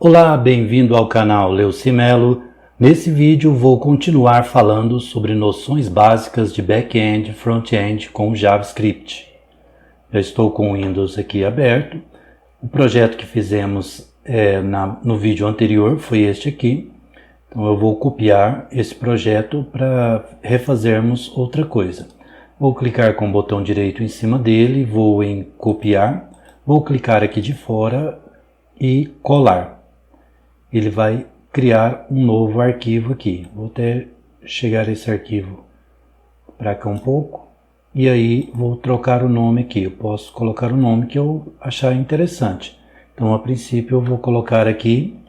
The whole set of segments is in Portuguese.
Olá, bem-vindo ao canal Leucimelo. Nesse vídeo vou continuar falando sobre noções básicas de back-end e front-end com JavaScript. Já estou com o Windows aqui aberto. O projeto que fizemos no vídeo anterior foi este aqui. Então eu vou copiar esse projeto para refazermos outra coisa. Vou clicar com o botão direito em cima dele, vou em copiar, vou clicar aqui de fora e colar. Ele vai criar um novo arquivo aqui. Vou até chegar esse arquivo para cá um pouco. E aí vou trocar o nome aqui. Eu posso colocar o nome que eu achar interessante. Então a princípio eu vou colocar aqui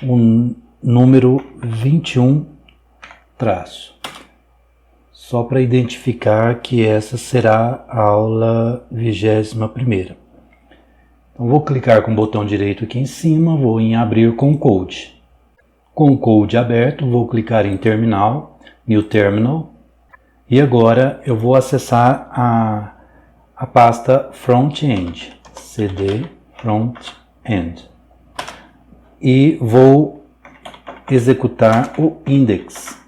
um número 21 traço. Só para identificar que essa será a aula 21ª. Então, vou clicar com o botão direito aqui em cima, vou em abrir com Code. Com o Code aberto, vou clicar em Terminal, New Terminal. E agora eu vou acessar a pasta Front-End, cd Front-End. E vou executar o index.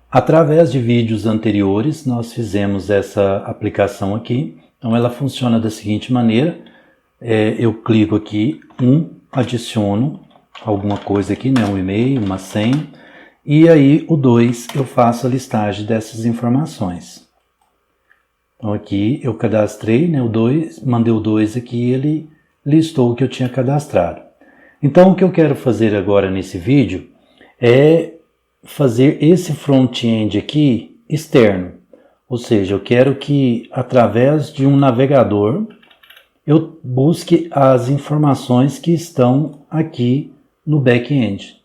Através de vídeos anteriores, nós fizemos essa aplicação aqui. Então ela funciona da seguinte maneira. Eu clico aqui, adiciono alguma coisa aqui, né, um e-mail, uma senha, e aí o 2 eu faço a listagem dessas informações. Então aqui eu cadastrei, né, o 2, mandei o 2 aqui, ele listou o que eu tinha cadastrado. Então o que eu quero fazer agora nesse vídeo é fazer esse front-end aqui externo. Ou seja, eu quero que através de um navegador eu busque as informações que estão aqui no back-end.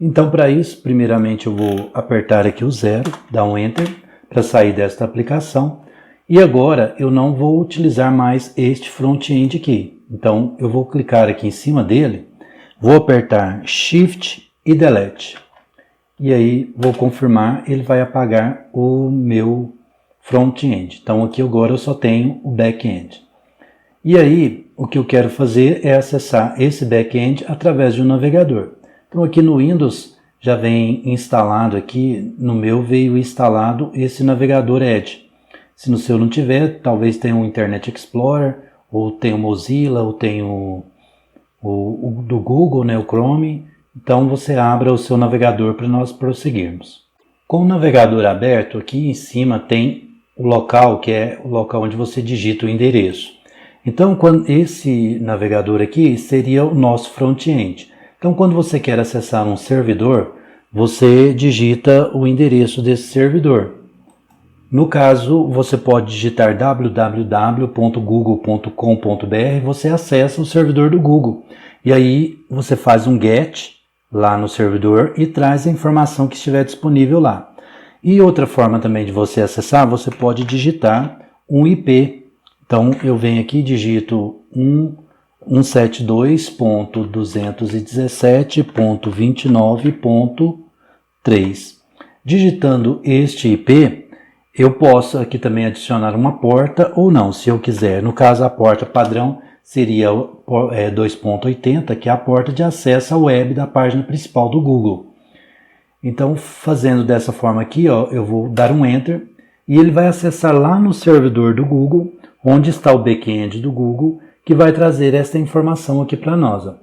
Então, para isso, primeiramente eu vou apertar aqui o 0, dar um Enter, para sair desta aplicação. E agora eu não vou utilizar mais este front-end aqui. Então, eu vou clicar aqui em cima dele, vou apertar Shift e Delete. E aí, vou confirmar, ele vai apagar o meu front-end. Então, aqui agora eu só tenho o back-end. E aí, o que eu quero fazer é acessar esse back-end através de um navegador. Então aqui no Windows já vem instalado aqui, no meu veio instalado esse navegador Edge. Se no seu não tiver, talvez tenha um Internet Explorer, ou tenha o Mozilla, ou tenha o do Google, né, o Chrome. Então você abra o seu navegador para nós prosseguirmos. Com o navegador aberto, aqui em cima tem o local, que é o local onde você digita o endereço. Então, esse navegador aqui seria o nosso front-end. Então, quando você quer acessar um servidor, você digita o endereço desse servidor. No caso, você pode digitar www.google.com.br, você acessa o servidor do Google. E aí, você faz um GET lá no servidor e traz a informação que estiver disponível lá. E outra forma também de você acessar, você pode digitar um IP. Então, eu venho aqui e digito 172.217.29.3. Digitando este IP, eu posso aqui também adicionar uma porta ou não, se eu quiser. No caso, a porta padrão seria 2.80, que é a porta de acesso à web da página principal do Google. Então, fazendo dessa forma aqui, ó, eu vou dar um Enter e ele vai acessar lá no servidor do Google, onde está o back-end do Google, que vai trazer essa informação aqui para nós. Ó.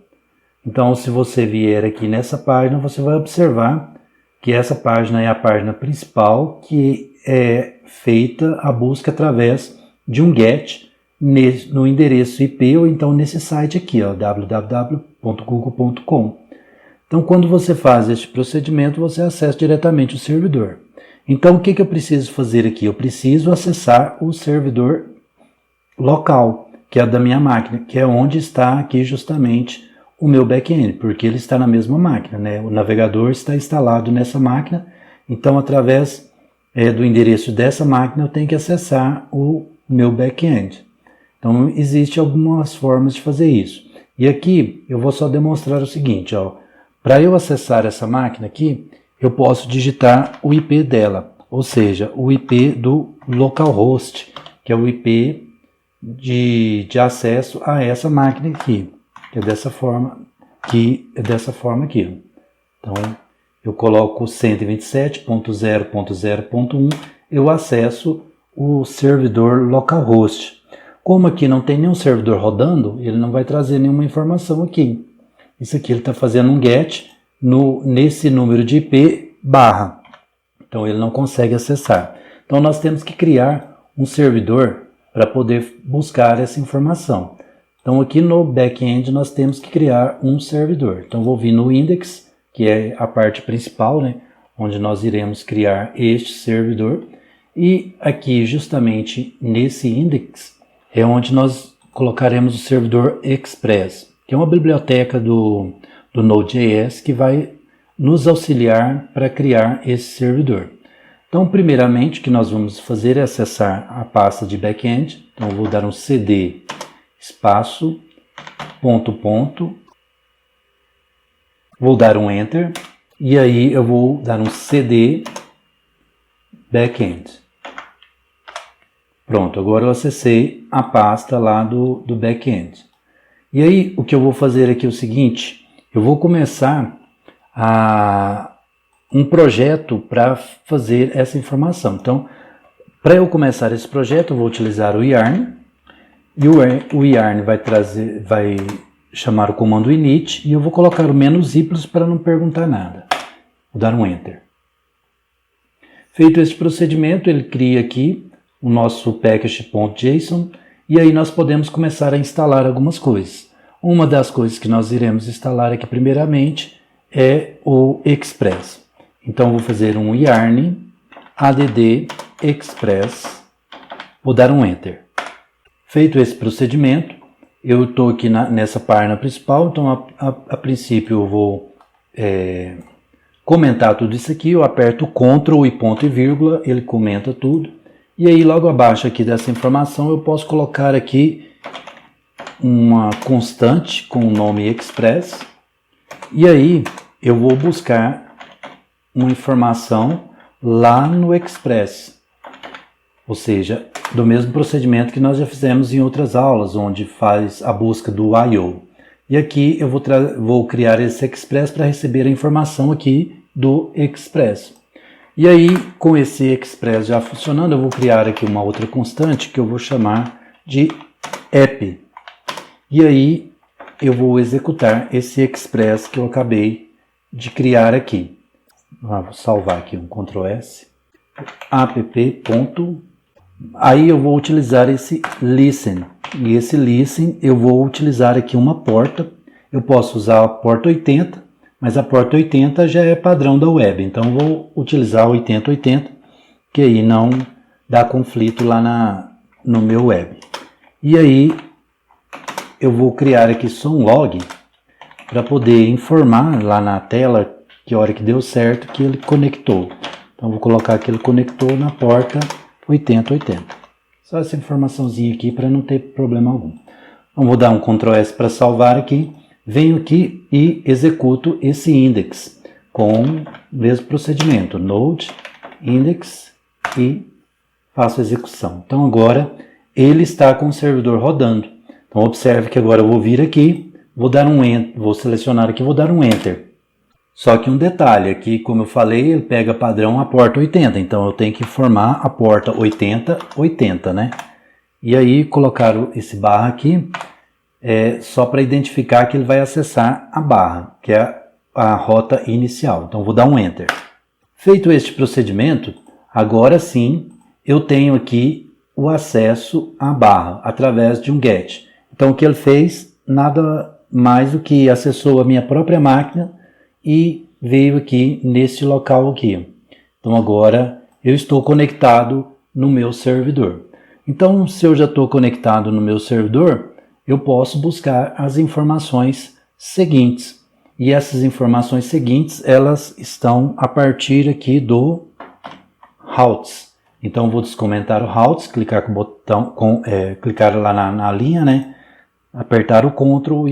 Então, se você vier aqui nessa página, você vai observar que essa página é a página principal, que é feita a busca através de um GET no endereço IP, ou então nesse site aqui, www.google.com. Então, quando você faz este procedimento, você acessa diretamente o servidor. Então, o que eu preciso fazer aqui? Eu preciso acessar o servidor local, que é da minha máquina, que é onde está aqui justamente o meu back-end, porque ele está na mesma máquina, né? O navegador está instalado nessa máquina, então através do endereço dessa máquina eu tenho que acessar o meu back-end. Então existem algumas formas de fazer isso. E aqui eu vou só demonstrar o seguinte, ó. Para eu acessar essa máquina aqui, eu posso digitar o IP dela, ou seja, o IP do localhost, que é o IP de acesso a essa máquina aqui. é dessa forma aqui. Então, eu coloco 127.0.0.1, eu acesso o servidor localhost. Como aqui não tem nenhum servidor rodando, ele não vai trazer nenhuma informação aqui. Isso aqui ele está fazendo um get nesse número de IP barra. Então ele não consegue acessar. Então nós temos que criar um servidor para poder buscar essa informação. Então aqui no back-end nós temos que criar um servidor. Então vou vir no index, que é a parte principal, né, onde nós iremos criar este servidor. E aqui justamente nesse index é onde nós colocaremos o servidor Express, que é uma biblioteca do Node.js que vai nos auxiliar para criar esse servidor. Então, primeiramente, o que nós vamos fazer é acessar a pasta de backend. Então, eu vou dar um cd espaço, ponto, vou dar um enter, e aí eu vou dar um cd backend. Pronto, agora eu acessei a pasta lá do backend. E aí, o que eu vou fazer aqui é o seguinte, eu vou começar um projeto para fazer essa informação. Então, para eu começar esse projeto, eu vou utilizar o yarn, e o yarn vai chamar o comando init, e eu vou colocar o -y para não perguntar nada. Vou dar um enter. Feito esse procedimento, ele cria aqui o nosso package.json, e aí nós podemos começar a instalar algumas coisas. Uma das coisas que nós iremos instalar aqui primeiramente é o Express. Então vou fazer um yarn add express, vou dar um enter. Feito esse procedimento, eu estou aqui nessa página principal, então a princípio eu vou comentar tudo isso aqui, eu aperto Ctrl e ponto e vírgula, ele comenta tudo. E aí logo abaixo aqui dessa informação eu posso colocar aqui uma constante com o nome Express. E aí eu vou buscar uma informação lá no Express. Ou seja, do mesmo procedimento que nós já fizemos em outras aulas, onde faz a busca do I/O. E aqui eu vou criar esse Express para receber a informação aqui do Express. E aí, com esse Express já funcionando, eu vou criar aqui uma outra constante que eu vou chamar de app. E aí, eu vou executar esse Express que eu acabei de criar aqui. Vou salvar aqui um Ctrl S. app. Aí eu vou utilizar esse listen. E esse listen eu vou utilizar aqui uma porta. Eu posso usar a porta 80. Mas a porta 80 já é padrão da web, então vou utilizar 8080, que aí não dá conflito lá no meu web. E aí eu vou criar aqui só um log para poder informar lá na tela que a hora que deu certo que ele conectou. Então vou colocar que ele conectou na porta 8080. Só essa informaçãozinha aqui para não ter problema algum. Então vou dar um Ctrl S para salvar aqui. Venho aqui e executo esse index com o mesmo procedimento, node, index e faço a execução. Então agora ele está com o servidor rodando. Então observe que agora eu vou vir aqui, vou dar um enter, vou selecionar aqui, vou dar um enter. Só que um detalhe aqui, como eu falei, ele pega padrão a porta 80, então eu tenho que informar a porta 8080, né? E aí colocar esse barra aqui. Só para identificar que ele vai acessar a barra, que é a rota inicial. Então vou dar um enter. Feito este procedimento, agora sim eu tenho aqui o acesso à barra através de um get. Então o que ele fez, nada mais do que acessou a minha própria máquina e veio aqui nesse local aqui. Então agora eu estou conectado no meu servidor. Então se eu já estou conectado no meu servidor, eu posso buscar as informações seguintes. E essas informações seguintes, elas estão a partir aqui do routes. Então, vou descomentar o routes, clicar com o botão, clicar lá na linha, né? Apertar o Ctrl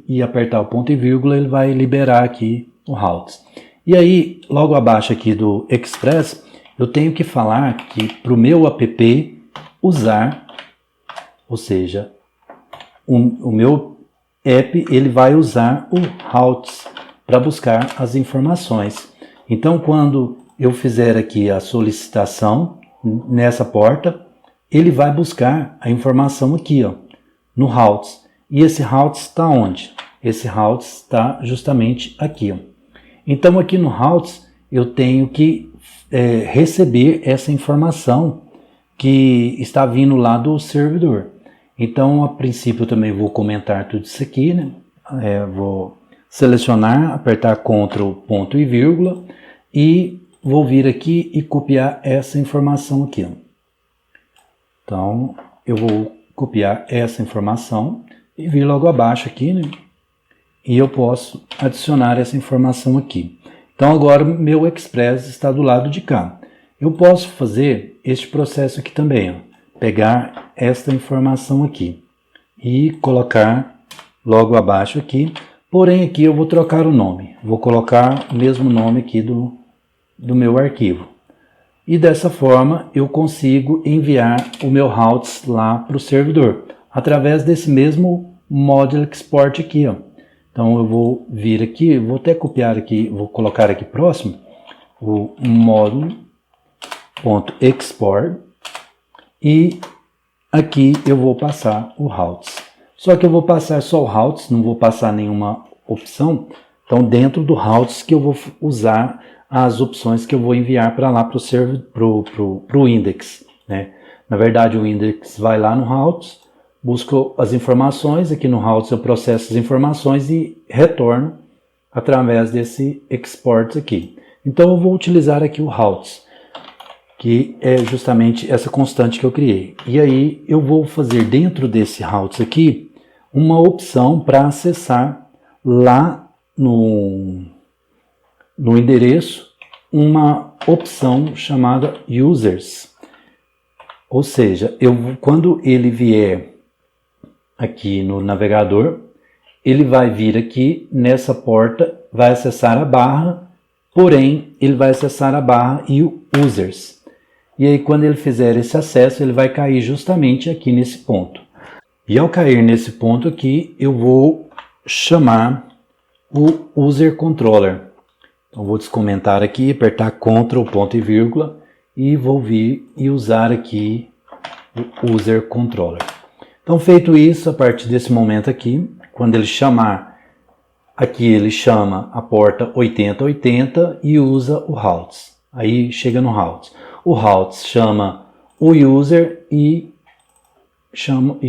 e apertar o ponto e vírgula, ele vai liberar aqui o routes. E aí, logo abaixo aqui do Express, eu tenho que falar que para o meu app usar, ou seja, o meu app ele vai usar o routes para buscar as informações. Então, quando eu fizer aqui a solicitação nessa porta, ele vai buscar a informação aqui, ó, no routes. E esse routes está onde? Esse routes está justamente aqui, ó. Então, aqui no routes, eu tenho que receber essa informação que está vindo lá do servidor. Então, a princípio, eu também vou comentar tudo isso aqui, né? Vou selecionar, apertar Ctrl, ponto e vírgula, e vou vir aqui e copiar essa informação aqui, ó. Então, eu vou copiar essa informação e vir logo abaixo aqui, né? E eu posso adicionar essa informação aqui. Então, agora meu Express está do lado de cá. Eu posso fazer este processo aqui também, ó. Pegar esta informação aqui e colocar logo abaixo aqui. Porém, aqui eu vou trocar o nome. Vou colocar o mesmo nome aqui do meu arquivo. E dessa forma eu consigo enviar o meu routes lá para o servidor, através desse mesmo Module Export aqui, ó. Então eu vou vir aqui, vou até copiar aqui, vou colocar aqui próximo, o Module.export, e aqui eu vou passar o routes. Só que eu vou passar só o routes, não vou passar nenhuma opção. Então dentro do routes que eu vou usar as opções que eu vou enviar para lá para o index, né? Na verdade, o index vai lá no routes, busco as informações, aqui no routes eu processo as informações e retorno através desse export aqui. Então eu vou utilizar aqui o routes, que é justamente essa constante que eu criei. E aí eu vou fazer dentro desse routes aqui uma opção para acessar lá no endereço uma opção chamada users. Ou seja, quando ele vier aqui no navegador, ele vai vir aqui nessa porta, vai acessar a barra, porém ele vai acessar a barra e o users. E aí quando ele fizer esse acesso, ele vai cair justamente aqui nesse ponto. E ao cair nesse ponto aqui, eu vou chamar o user controller. Então vou descomentar aqui, apertar Ctrl, ponto e vírgula, e vou vir e usar aqui o user controller. Então feito isso, a partir desse momento aqui, quando ele chamar, aqui ele chama a porta 8080 e usa o routes. Aí chega no routes. O routes chama o user e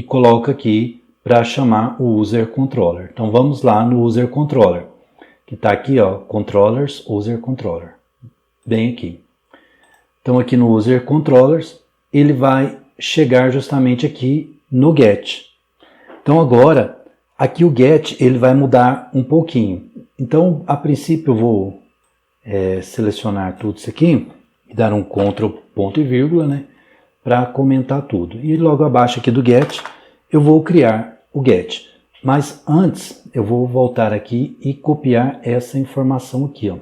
coloca aqui para chamar o user controller. Então vamos lá no user controller, que está aqui, ó, controllers, user controller, bem aqui. Então aqui no user controllers, ele vai chegar justamente aqui no get. Então agora, aqui o get ele vai mudar um pouquinho. Então a princípio eu vou selecionar tudo isso aqui e dar um Ctrl, ponto e vírgula, né, para comentar tudo. E logo abaixo aqui do get, eu vou criar o get. Mas antes, eu vou voltar aqui e copiar essa informação aqui, ó.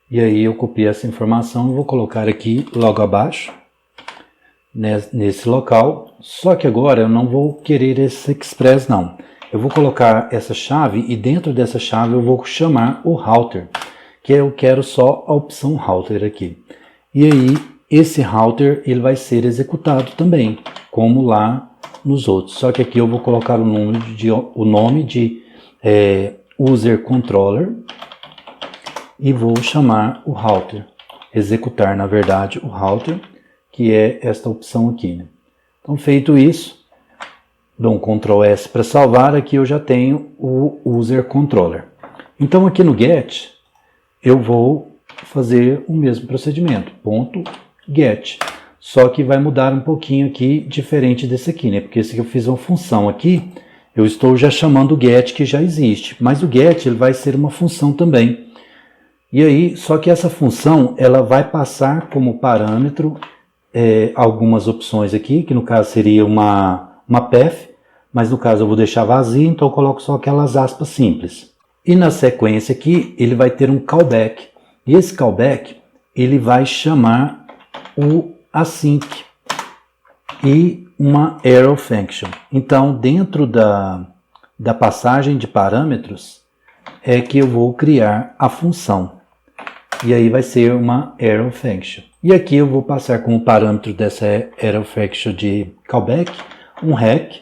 E aí eu copiei essa informação e vou colocar aqui logo abaixo, nesse local. Só que agora eu não vou querer esse express não. Eu vou colocar essa chave e dentro dessa chave eu vou chamar o router, que eu quero só a opção router aqui. E aí esse router ele vai ser executado também, como lá nos outros. Só que aqui eu vou colocar o nome de user controller e vou chamar o router. Executar, na verdade, o router, que é esta opção aqui, né? Então, feito isso, dou um Ctrl S para salvar. Aqui eu já tenho o user controller. Então, aqui no get, eu vou fazer o mesmo procedimento, ponto get. Só que vai mudar um pouquinho aqui, diferente desse aqui, né? Porque se eu fiz uma função aqui, eu estou já chamando o get que já existe. Mas o get ele vai ser uma função também. E aí, só que essa função, ela vai passar como parâmetro algumas opções aqui, que no caso seria uma path, mas no caso eu vou deixar vazio, então eu coloco só aquelas aspas simples. E na sequência aqui, ele vai ter um callback. E esse callback, ele vai chamar o async. E uma arrow function. Então, dentro da passagem de parâmetros, é que eu vou criar a função. E aí vai ser uma arrow function. E aqui eu vou passar como parâmetro dessa arrow function de callback um rec,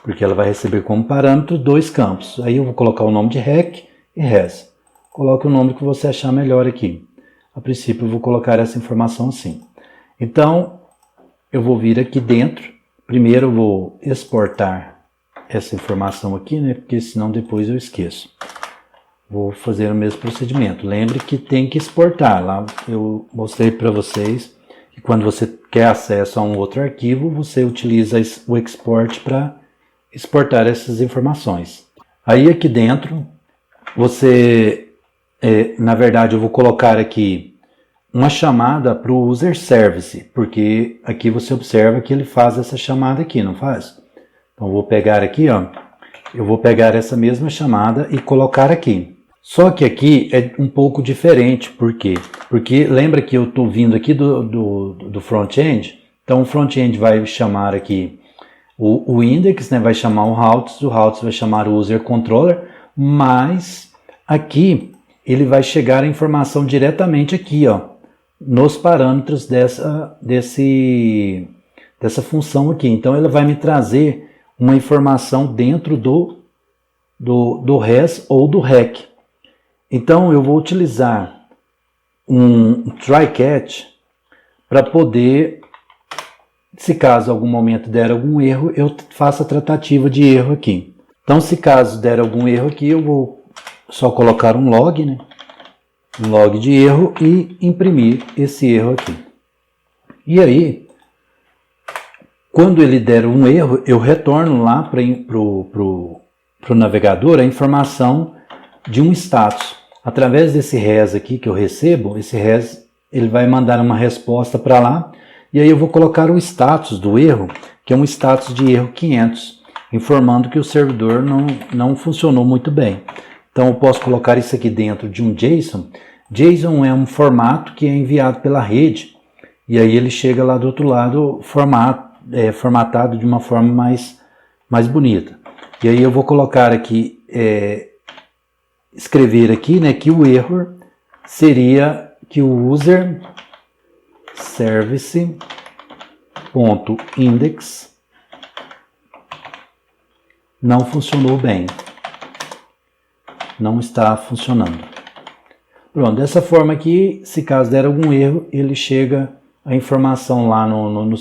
porque ela vai receber como parâmetro 2 campos. Aí eu vou colocar o nome de rec e res. Coloque o nome que você achar melhor aqui. A princípio eu vou colocar essa informação assim. Então, eu vou vir aqui dentro. Primeiro eu vou exportar essa informação aqui, né? Porque senão depois eu esqueço. Vou fazer o mesmo procedimento. Lembre que tem que exportar. Lá eu mostrei para vocês que quando você quer acesso a um outro arquivo, você utiliza o export para exportar essas informações. Aí aqui dentro, na verdade eu vou colocar aqui uma chamada para o user service, porque aqui você observa que ele faz essa chamada aqui, não faz? Então eu vou pegar aqui, ó, eu vou pegar essa mesma chamada e colocar aqui. Só que aqui é um pouco diferente, por quê? Porque lembra que eu estou vindo aqui do front-end, então o front-end vai chamar aqui o index, né, vai chamar o routes vai chamar o user controller, mas aqui ele vai chegar a informação diretamente aqui, ó, nos parâmetros dessa função aqui. Então ele vai me trazer uma informação dentro do res ou do rec. Então eu vou utilizar um try-catch para poder, se caso algum momento der algum erro, eu faço a tratativa de erro aqui. Então se caso der algum erro aqui, eu vou só colocar um log, né? Um log de erro e imprimir esse erro aqui. E aí, quando ele der um erro, eu retorno lá para o navegador a informação de um status. Através desse res aqui que eu recebo, esse res ele vai mandar uma resposta para lá, e aí eu vou colocar o status do erro, que é um status de erro 500, informando que o servidor não funcionou muito bem. Então eu posso colocar isso aqui dentro de um JSON. JSON é um formato que é enviado pela rede, e aí ele chega lá do outro lado formatado de uma forma mais bonita. E aí eu vou colocar aqui, escrever aqui, né, que o erro seria que o user service.index não funcionou bem. Não está funcionando. Pronto, dessa forma aqui, se caso der algum erro, ele chega a informação lá no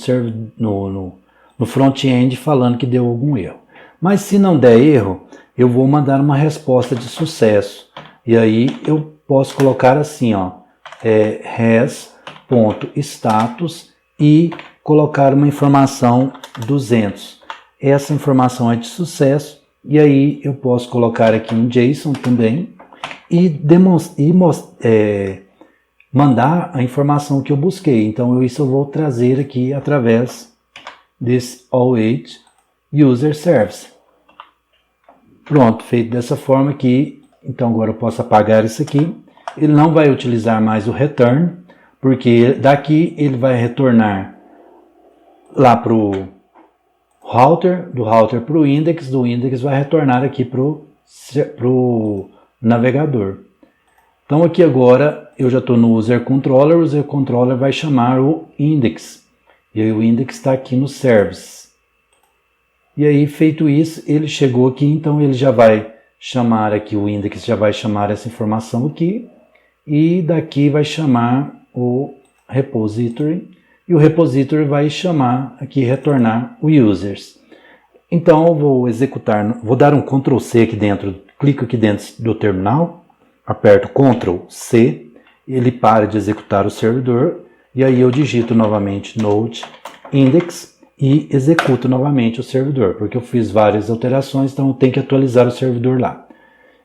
front-end falando que deu algum erro. Mas se não der erro, eu vou mandar uma resposta de sucesso. E aí eu posso colocar assim, ó, res.status e colocar uma informação 200. Essa informação é de sucesso. E aí eu posso colocar aqui um JSON também e mandar a informação que eu busquei. Então isso eu vou trazer aqui através desse await user service. Pronto, feito dessa forma aqui. Então agora eu posso apagar isso aqui. Ele não vai utilizar mais o return, porque daqui ele vai retornar lá para o router, do router para o index, do index vai retornar aqui para o navegador. Então aqui agora eu já estou no user controller vai chamar o index, e aí o index está aqui no service. E aí feito isso, ele chegou aqui, então ele já vai chamar aqui, o index já vai chamar essa informação aqui, e daqui vai chamar o repository, e o repository vai chamar aqui, retornar o users. Então eu vou executar, vou dar um Ctrl C aqui dentro, clico aqui dentro do terminal, aperto Ctrl C, ele para de executar o servidor, e aí eu digito novamente node index e executo novamente o servidor, porque eu fiz várias alterações, então eu tenho que atualizar o servidor lá.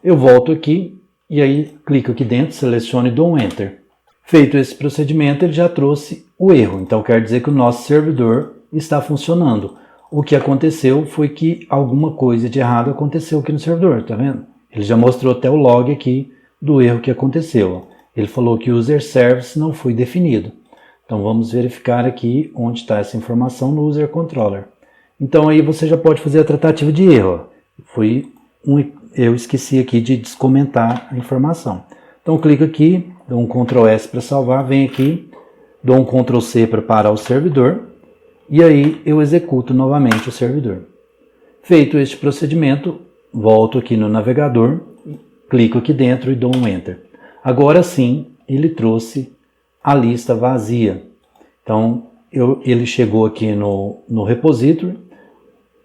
Eu volto aqui, e aí clico aqui dentro, seleciono e dou um Enter. Feito esse procedimento, ele já trouxe o erro, então quer dizer que o nosso servidor está funcionando. O que aconteceu foi que alguma coisa de errado aconteceu aqui no servidor, tá vendo? Ele já mostrou até o log aqui do erro que aconteceu. Ele falou que o user service não foi definido. Então vamos verificar aqui onde está essa informação no user controller. Então aí você já pode fazer a tratativa de erro. Eu esqueci aqui de descomentar a informação. Então clico aqui, dou um Ctrl S para salvar, venho aqui, dou um Ctrl C para parar o servidor e aí eu executo novamente o servidor. Feito este procedimento, volto aqui no navegador, clico aqui dentro e dou um Enter. Agora sim, ele trouxe a lista vazia. Então, ele chegou aqui no repository.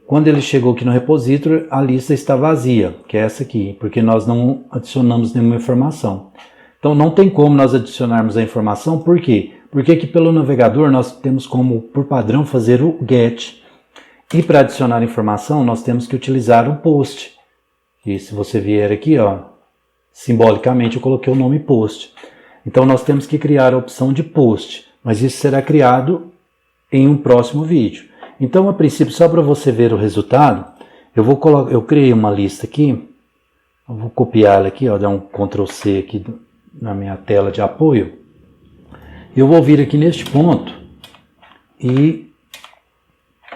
Quando ele chegou aqui no repository, a lista está vazia, que é essa aqui, porque nós não adicionamos nenhuma informação. Então, não tem como nós adicionarmos a informação, por quê? Porque aqui pelo navegador nós temos como, por padrão, fazer o GET. E para adicionar informação, nós temos que utilizar o POST. E se você vier aqui, ó, simbolicamente eu coloquei o nome POST. Então nós temos que criar a opção de POST, mas isso será criado em um próximo vídeo. Então, a princípio, só para você ver o resultado, eu criei uma lista aqui, eu vou copiar ela aqui, ó, dar um Ctrl C aqui na minha tela de apoio. Eu vou vir aqui neste ponto e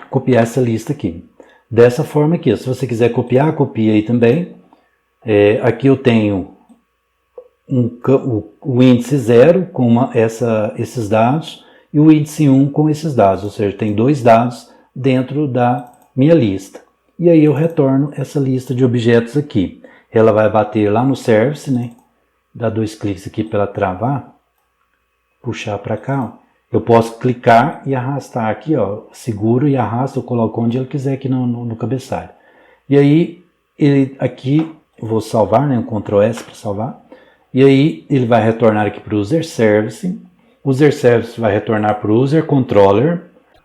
copiar essa lista aqui. Dessa forma aqui, ó, se você quiser copiar, copia aí também. Aqui eu tenho o índice 0 com esses dados e o índice 1 com esses dados, ou seja, tem dois dados dentro da minha lista. E aí eu retorno essa lista de objetos aqui. Ela vai bater lá no service, né? Dá 2 cliques aqui para ela travar, puxar para cá, ó. Eu posso clicar e arrastar aqui, ó, seguro e arrasto, eu coloco onde ele quiser aqui no cabeçalho. E aí, aqui, eu vou salvar, né, um Ctrl S para salvar. E aí, ele vai retornar aqui para o User Service. O User Service vai retornar para o User Controller.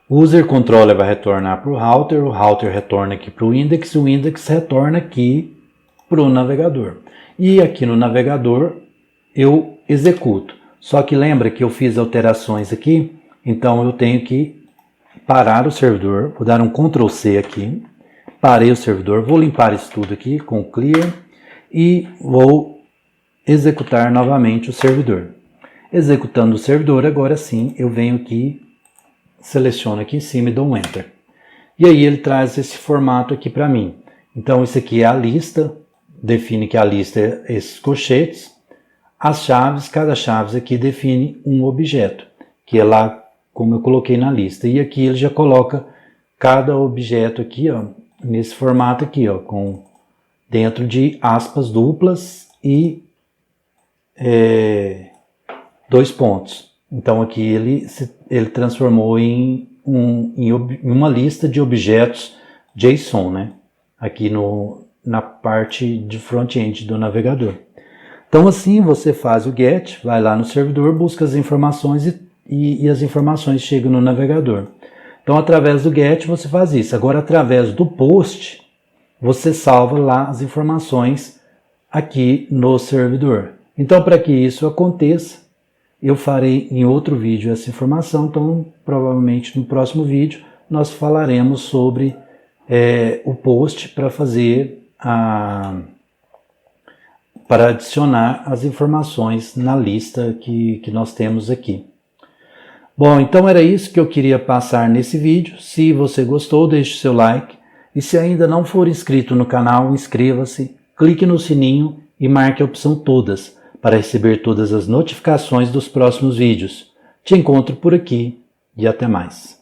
O User Controller vai retornar para o Router retorna aqui para o Index. O Index retorna aqui para o navegador. E aqui no navegador, eu executo. Só que lembra que eu fiz alterações aqui, então eu tenho que parar o servidor, vou dar um Ctrl C aqui, parei o servidor, vou limpar isso tudo aqui com Clear e vou executar novamente o servidor. Executando o servidor, agora sim eu venho aqui, seleciono aqui em cima e dou um Enter. E aí ele traz esse formato aqui para mim. Então isso aqui é a lista, define que a lista é esses colchetes. As chaves, cada chave aqui define um objeto, que é lá como eu coloquei na lista. E aqui ele já coloca cada objeto aqui, ó, nesse formato aqui, ó, com dentro de aspas duplas e 2 pontos. Então aqui ele transformou em uma lista de objetos JSON, né? Aqui na parte de front-end do navegador. Então assim você faz o GET, vai lá no servidor, busca as informações e as informações chegam no navegador. Então através do GET você faz isso. Agora através do POST você salva lá as informações aqui no servidor. Então para que isso aconteça, eu farei em outro vídeo essa informação. Então provavelmente no próximo vídeo nós falaremos sobre o POST para fazer para adicionar as informações na lista que nós temos aqui. Bom, então era isso que eu queria passar nesse vídeo. Se você gostou, deixe o seu like. E se ainda não for inscrito no canal, inscreva-se, clique no sininho e marque a opção todas para receber todas as notificações dos próximos vídeos. Te encontro por aqui e até mais.